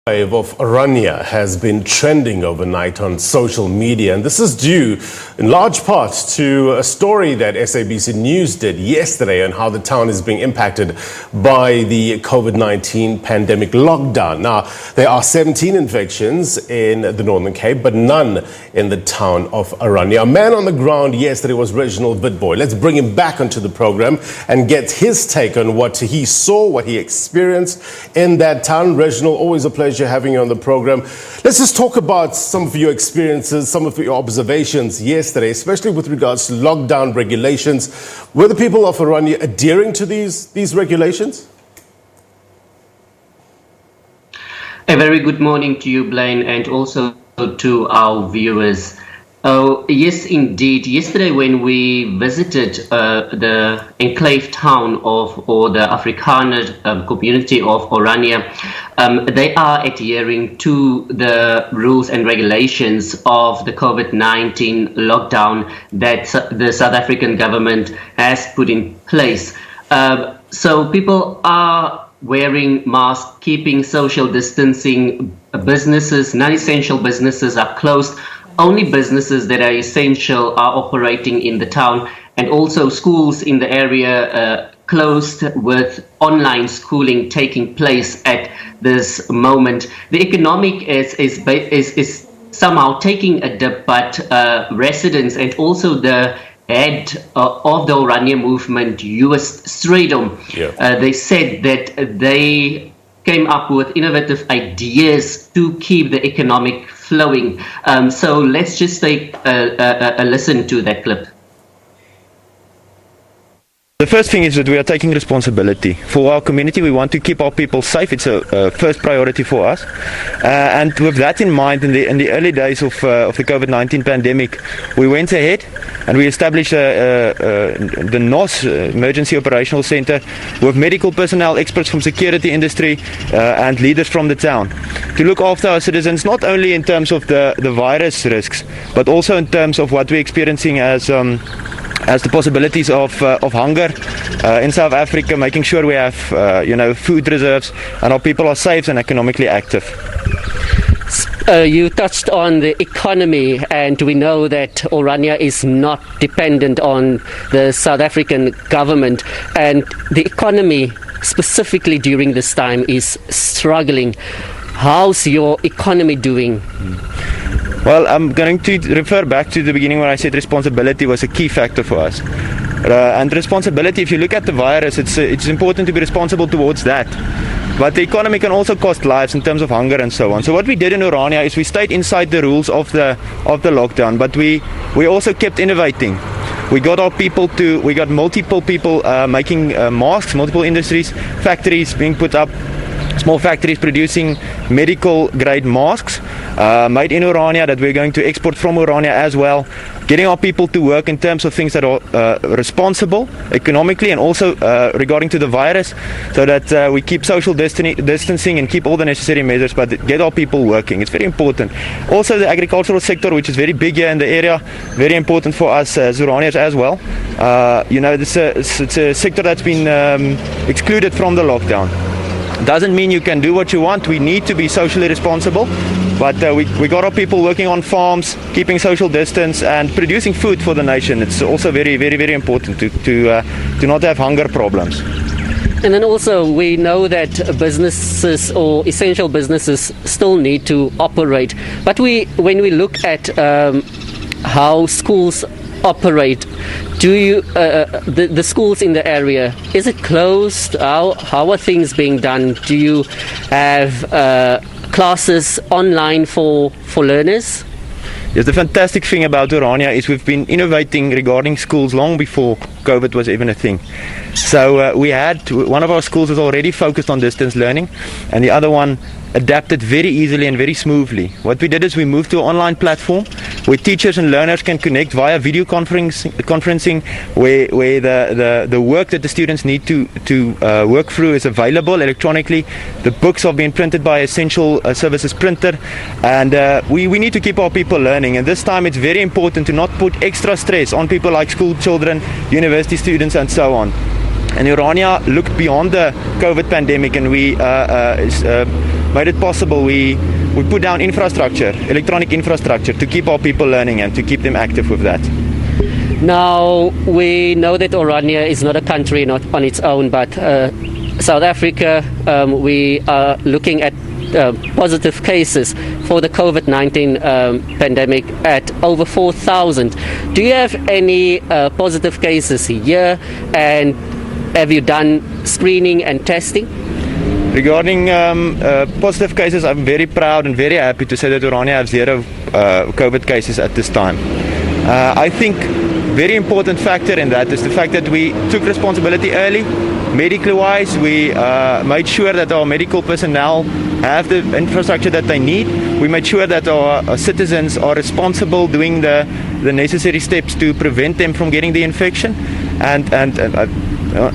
Wave of Orania has been trending overnight on social media, and this is due in large part to a story that SABC News did yesterday on how the town is being impacted by the COVID-19 pandemic lockdown. Now, there are 17 infections in the Northern Cape, but none in the town of Orania. A man on the ground yesterday was Reginald Witbooi. Let's bring him back onto the program and get his take on what he saw, what he experienced in that town. Reginald, always a pleasure having you on the program. Let's just talk about some of your experiences, some of your observations yesterday, especially with regards to lockdown regulations. Were the people of Orania adhering to these regulations? A very good morning to you, Blaine, and also to our viewers. Oh, yes, indeed. Yesterday, when we visited the enclave town or the Afrikaner community of Orania, they are adhering to the rules and regulations of the COVID-19 lockdown that the South African government has put in place. So people are wearing masks, keeping social distancing. Businesses, non-essential businesses are closed. Only businesses that are essential are operating in the town, and also schools in the area closed, with online schooling taking place at this moment. The economic is somehow taking a dip, but residents and also the head of the Orania movement, US Stradom, they said that they came up with innovative ideas to keep the economic flowing. So let's just take a listen to that clip. The first thing is that we are taking responsibility for our community. We want to keep our people safe. It's a first priority for us. And with that in mind, in the early days of the COVID-19 pandemic, we went ahead and we established the NOS, Emergency Operational Center, with medical personnel, experts from security industry, and leaders from the town, to look after our citizens, not only in terms of the virus risks, but also in terms of what we're experiencing as the possibilities of hunger in South Africa, making sure we have food reserves and our people are safe and economically active. You touched on the economy, and we know that Orania is not dependent on the South African government, and the economy specifically during this time is struggling. How's your economy doing? Well, I'm going to refer back to the beginning where I said responsibility was a key factor for us. And responsibility, if you look at the virus, it's important to be responsible towards that. But the economy can also cost lives in terms of hunger and so on. So what we did in Orania is we stayed inside the rules of the lockdown, but we also kept innovating. We got multiple people making masks, multiple industries, factories being put up, small factories producing medical grade masks made in Orania that we're going to export from Orania as well, getting our people to work in terms of things that are responsible economically and also regarding to the virus, so that we keep social distancing and keep all the necessary measures, but get our people working. It's very important. Also the agricultural sector, which is very big here in the area, very important for us as Oranians as well. It's a sector that's been excluded from the lockdown. Doesn't mean you can do what you want. We need to be socially responsible, but we got our people working on farms, keeping social distance and producing food for the nation. It's also very, very, very important to not have hunger problems. And then also we know that businesses or essential businesses still need to operate. But when we look at how schools operate, do you the schools in the area, is it closed? How are things being done? Do you have classes online for learners? Yes, the fantastic thing about Orania is we've been innovating regarding schools long before COVID was even a thing. So we had one of our schools was already focused on distance learning, and the other one adapted very easily and very smoothly. What we did is we moved to an online platform where teachers and learners can connect via video conferencing, where the work that the students need to work through is available electronically. The books are being printed by Essential Services Printer, and we need to keep our people learning. And this time it's very important to not put extra stress on people like school children, university students and so on. And Orania looked beyond the COVID pandemic, and we made it possible. We put down infrastructure, electronic infrastructure, to keep our people learning and to keep them active with that. Now, we know that Orania is not a country not on its own, but South Africa, we are looking at positive cases for the COVID-19 pandemic at over 4,000. Do you have any positive cases here, and have you done screening and testing? Regarding positive cases, I'm very proud and very happy to say that Orania have 0 COVID cases at this time. I think very important factor in that is the fact that we took responsibility early. Medically wise, we made sure that our medical personnel have the infrastructure that they need. We made sure that our citizens are responsible, doing the necessary steps to prevent them from getting the infection. And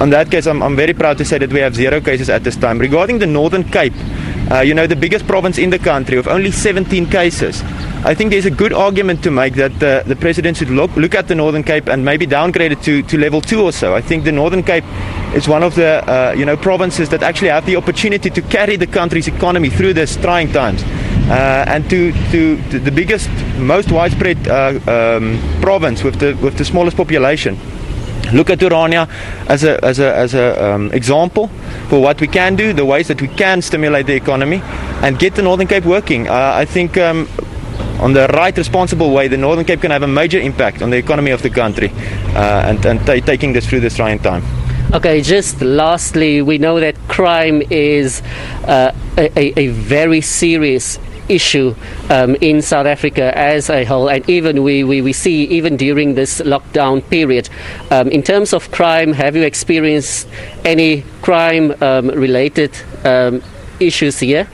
on that case, I'm very proud to say that we have 0 cases at this time. Regarding the Northern Cape, the biggest province in the country with only 17 cases, I think there's a good argument to make that the president should look at the Northern Cape and maybe downgrade it to level 2 or so. I think the Northern Cape is one of the provinces that actually have the opportunity to carry the country's economy through these trying times, and to the biggest, most widespread province with the smallest population. Look at Orania as a example for what we can do, the ways that we can stimulate the economy and get the Northern Cape working. I think on the right, responsible way, the Northern Cape can have a major impact on the economy of the country, and taking this through this trying time. Okay, just lastly, we know that crime is a very serious issue in South Africa as a whole, and even we see even during this lockdown period. In terms of crime, have you experienced any crime related issues here?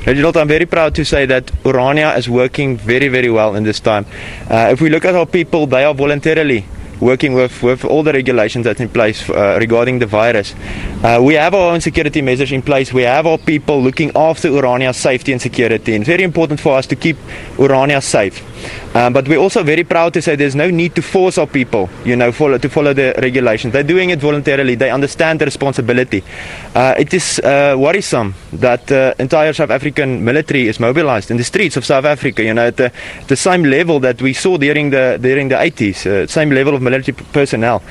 Reginald, I'm very proud to say that Orania is working very, very well in this time. If we look at our people, they are voluntarily working with all the regulations that's in place regarding the virus. We have our own security measures in place. We have our people looking after Orania's safety and security. And it's very important for us to keep Orania safe. But we're also very proud to say there's no need to force our people, to follow the regulations. They're doing it voluntarily. They understand the responsibility. It is worrisome that the entire South African military is mobilized in the streets of South Africa, at the same level that we saw during the 80s, same level of military personnel.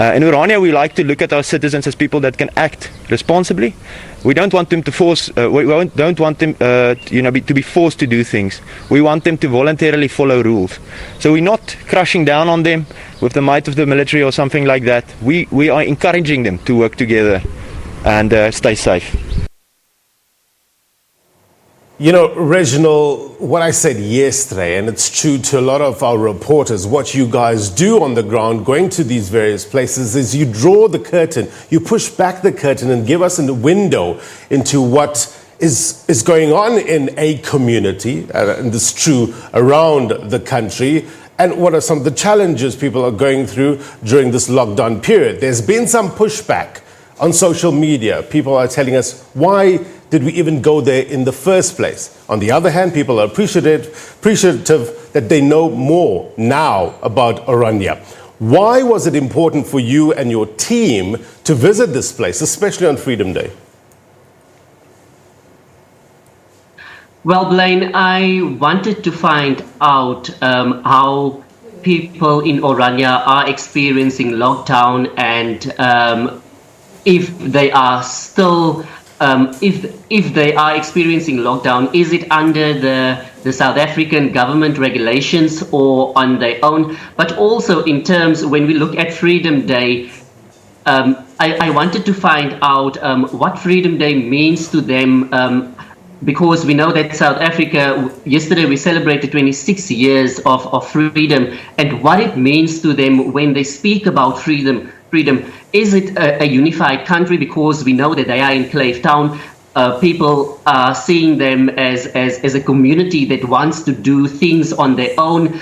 In Orania, we like to look at our citizens as people that can act responsibly. We don't want them to force. We don't want them, to be forced to do things. We want them to voluntarily follow rules. So we're not crushing down on them with the might of the military or something like that. We are encouraging them to work together and stay safe. Reginald, what I said yesterday, and it's true to a lot of our reporters, what you guys do on the ground, going to these various places, is you draw the curtain, you push back the curtain and give us a window into what is going on in a community, and this is true around the country, and what are some of the challenges people are going through during this lockdown period. There's been some pushback on social media. People are telling us, why did we even go there in the first place? On the other hand, people are appreciative that they know more now about Orania. Why was it important for you and your team to visit this place, especially on Freedom Day? Well, Blaine, I wanted to find out how people in Orania are experiencing lockdown, and if they are still if they are experiencing lockdown, is it under the South African government regulations or on their own? But also in terms, when we look at Freedom Day, I wanted to find out what Freedom Day means to them, because we know that South Africa, yesterday we celebrated 26 years of freedom, and what it means to them when they speak about freedom. Is it a unified country? Because we know that they are in Clive Town. People are seeing them as a community that wants to do things on their own.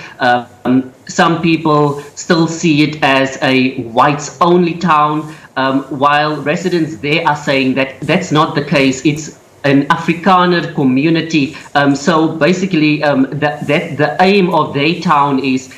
Some people still see it as a whites-only town, while residents there are saying that that's not the case. It's an Afrikaner community. So basically, the aim of their town is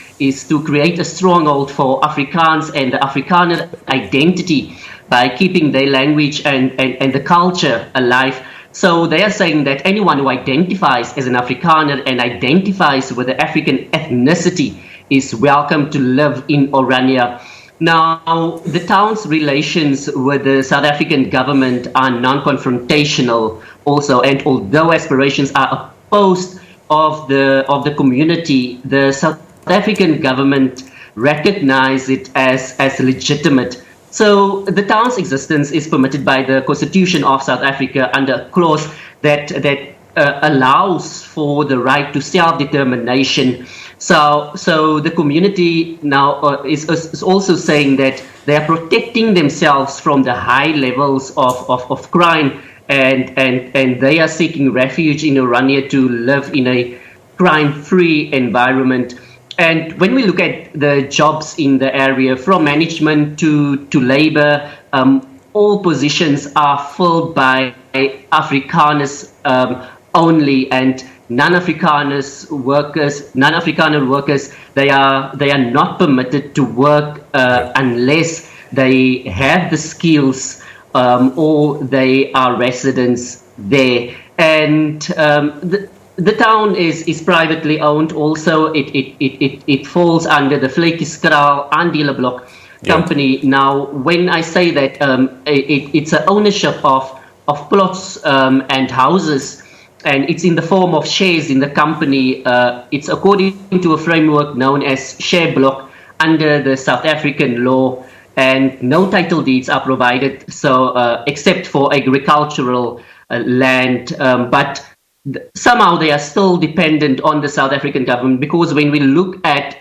to create a stronghold for Afrikaans and the Afrikaner identity by keeping their language and the culture alive. So they are saying that anyone who identifies as an Afrikaner and identifies with the African ethnicity is welcome to live in Orania. Now, the town's relations with the South African government are non-confrontational also, and although aspirations are opposed of the community, the South African government recognize it as legitimate. So the town's existence is permitted by the Constitution of South Africa under a clause that allows for the right to self-determination. So the community now is also saying that they are protecting themselves from the high levels of crime, and they are seeking refuge in Orania to live in a crime-free environment. And when we look at the jobs in the area, from management to labor, all positions are filled by Afrikaners only, and non-Afrikaner workers, they are not permitted to work unless they have the skills or they are residents there. And the town is privately owned. Also, it falls under the Vletjieskraal Aandelenblok company. Now, when I say that it's an ownership of plots and houses, and it's in the form of shares in the company, it's according to a framework known as share block under the South African law, and no title deeds are provided, so except for agricultural land, but somehow they are still dependent on the South African government, because when we look at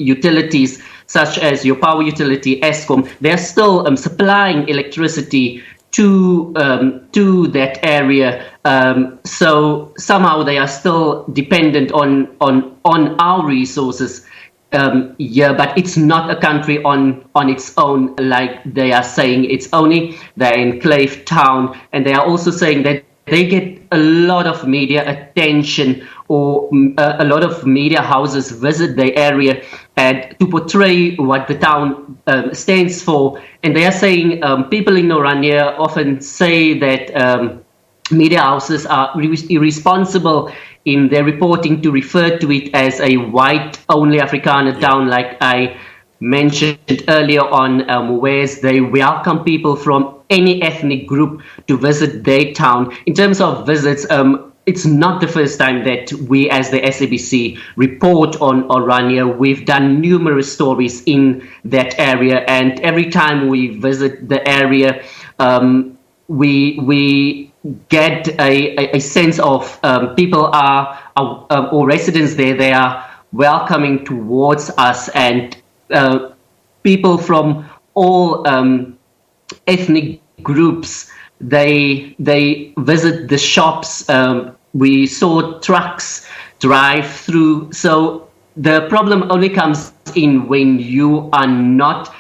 utilities such as your power utility, Eskom, they are still supplying electricity to that area. So somehow they are still dependent on our resources here, but it's not a country on its own, like they are saying. It's only the enclave town, and they are also saying that they get a lot of media attention, or a lot of media houses visit the area and to portray what the town stands for. And they are saying people in Orania often say that media houses are irresponsible in their reporting to refer to it as a white-only Afrikaner town, like I mentioned earlier on, whereas they welcome people from any ethnic group to visit their town. In terms of visits, it's not the first time that we as the SABC report on Orania. We've done numerous stories in that area, and every time we visit the area, we get a sense of people or residents there, they are welcoming towards us, and people from all ethnic groups, they visit the shops. We saw trucks drive through. So the problem only comes in when you are not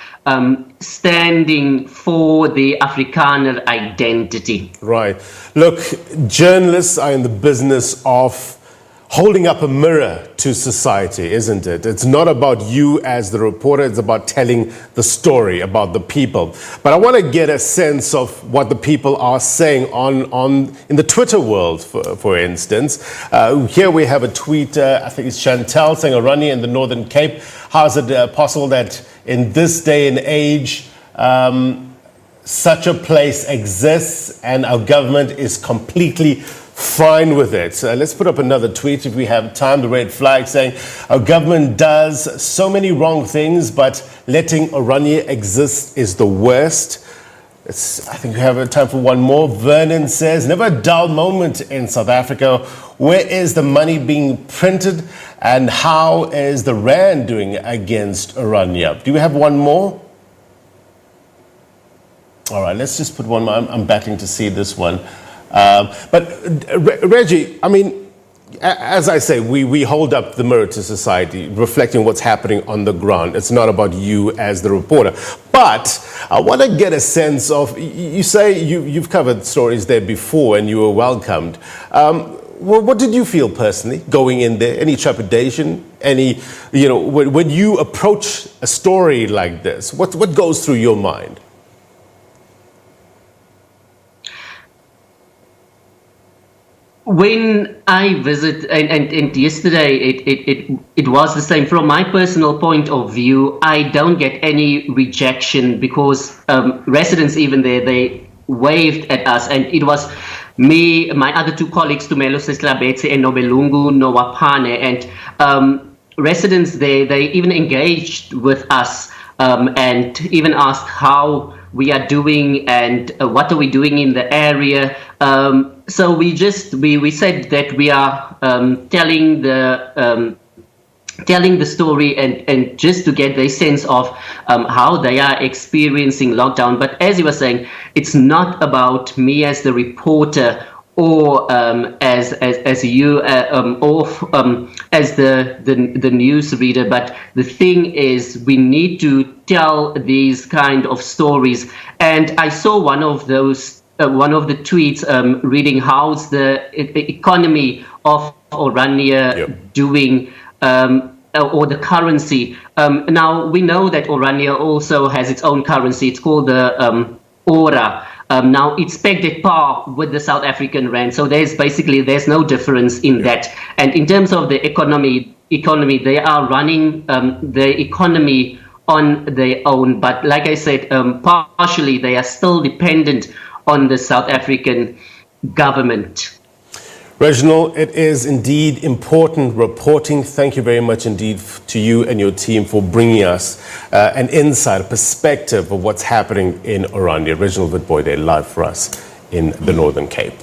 standing for the Afrikaner identity. Right. Look, journalists are in the business of holding up a mirror to society, isn't it? It's not about you as the reporter, it's about telling the story about the people. But I want to get a sense of what the people are saying in the Twitter world, for instance. Here we have a tweet, I think it's Chantel, saying Orania in the Northern Cape. How is it possible that in this day and age, such a place exists and our government is completely fine with it? Let's put up another tweet if we have time. The red flag saying our government does so many wrong things, but letting Orania exist is the worst. I think we have time for one more. Vernon says, never a dull moment in South Africa. Where is the money being printed, and how is the rand doing against Orania? Do we have one more? All right, let's just put one more. I'm battling to see this one. But Reggie, I mean, as I say, we hold up the mirror to society, reflecting what's happening on the ground. It's not about you as the reporter. But I want to get a sense of, you say you've covered stories there before and you were welcomed. What did you feel personally going in there? Any trepidation? When you approach a story like this, what goes through your mind? When I visit, and yesterday it was the same. From my personal point of view, I don't get any rejection because residents even there, they waved at us, and it was me, my other two colleagues, Tumelo Seslabetse and Nobelungu Nowapane, and residents there, they even engaged with us and even asked how we are doing and what are we doing in the area. So we said that we are telling the story and just to get a sense of how they are experiencing lockdown. But as you were saying, it's not about me as the reporter or as you or as the news reader, but the thing is we need to tell these kind of stories. And I saw one of those one of the tweets reading how's the economy of Orania doing, or the currency. Now we know that Orania also has its own currency. It's called the Ora. Now it's pegged at par with the South African rand, so there's no difference in that. And in terms of the economy, they are running the economy on their own. But like I said, partially they are still dependent on the South African government. Reginald, it is indeed important reporting. Thank you very much indeed to you and your team for bringing us an insight, a perspective of what's happening in Orania. Reginald Witbooi there live for us in the Northern Cape.